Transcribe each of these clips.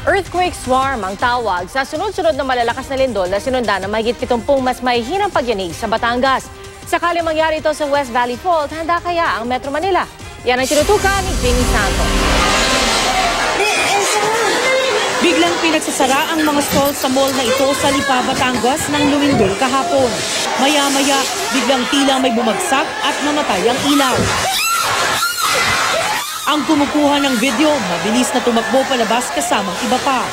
Earthquake swarm ang tawag sa sunod-sunod na malalakas na lindol na sinundan ng mahigit 70 mas mahihinang pagyanig sa Batangas. Sakali mangyari ito sa West Valley Fault, handa kaya ang Metro Manila? Yan ang tinutukan ni Jamie Santos. Biglang pinagsasara ang mga stall sa mall na ito sa Lipa, Batangas ng lumindol kahapon. Maya-maya, biglang tila may bumagsak at namatay ang ilaw. Ang kumukuha ng video, mabilis na tumakbo palabas kasamang iba pa.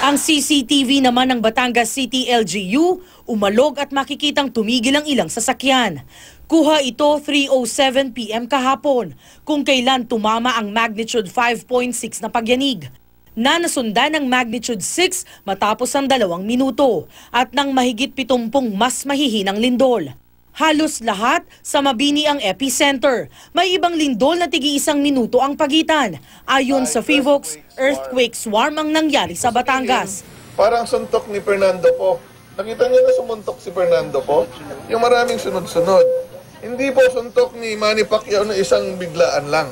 Ang CCTV naman ng Batangas City LGU, umalog at makikitang tumigil ang ilang sasakyan. Kuha ito 3:07 PM kahapon, kung kailan tumama ang magnitude 5.6 na pagyanig, na nasundan ng magnitude 6 matapos ang 2 minuto at ng mahigit 70 mas mahihinang lindol. Halos lahat sa Mabini ang epicenter. May ibang lindol na tig-1 minuto ang pagitan. Ayon sa FIVOX, earthquake swarm ang nangyari sa Batangas. Parang suntok ni Fernando po. Nakita niyo na sumuntok si Fernando po? Yung maraming sunod-sunod. Hindi po suntok ni Manny Pacquiao na isang biglaan lang.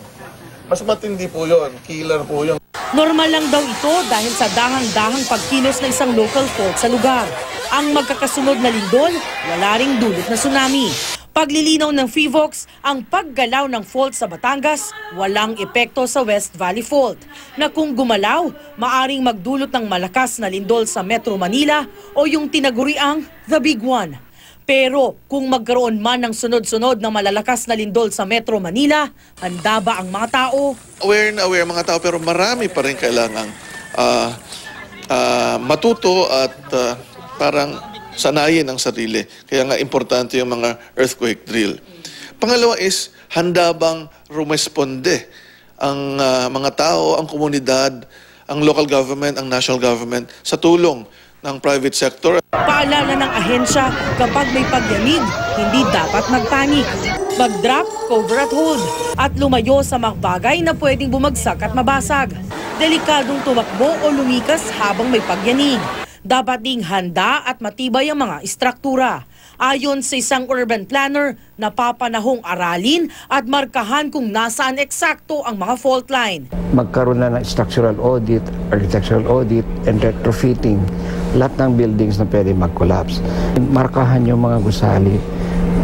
Mas matindi po yon, killer po yun. Normal lang daw ito dahil sa dahang-dahang pagkilos ng isang local fault sa lugar. Ang magkakasunod na lindol, wala ring dulot na tsunami. Paglilinaw ng FIVOX, ang paggalaw ng fault sa Batangas, walang epekto sa West Valley Fault, na kung gumalaw, maaring magdulot ng malakas na lindol sa Metro Manila o yung tinaguriang The Big One. Pero kung magkaroon man ng sunod-sunod na malalakas na lindol sa Metro Manila, handa ba ang mga tao? Aware na aware mga tao pero marami pa rin kailangang matuto at parang sanayin ang sarili. Kaya nga importante yung mga earthquake drill. Pangalawa is, handa bang rumesponde ang mga tao, ang komunidad, ang local government, ang national government sa tulong ng private sector. Paalala ng ahensya, kapag may pagyanig, hindi dapat magpanik. Mag-drop, cover at hold, at lumayo sa mga bagay na pwedeng bumagsak at mabasag. Delikadong tumakbo o lumikas habang may pagyanig. Dapat ding handa at matibay ang mga istruktura. Ayon sa isang urban planner, napapanahong aralin at markahan kung nasaan eksakto ang mga fault line. Magkaroon na ng structural audit, architectural audit, and retrofitting. Lahat ng buildings na pwede mag-collapse. Markahan yung mga gusali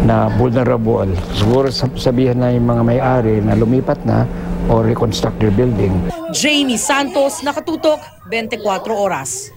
na vulnerable. Siguro sabihan na yung mga may-ari na lumipat na o reconstruct their building. Jamie Santos, Nakatutok, 24 Oras.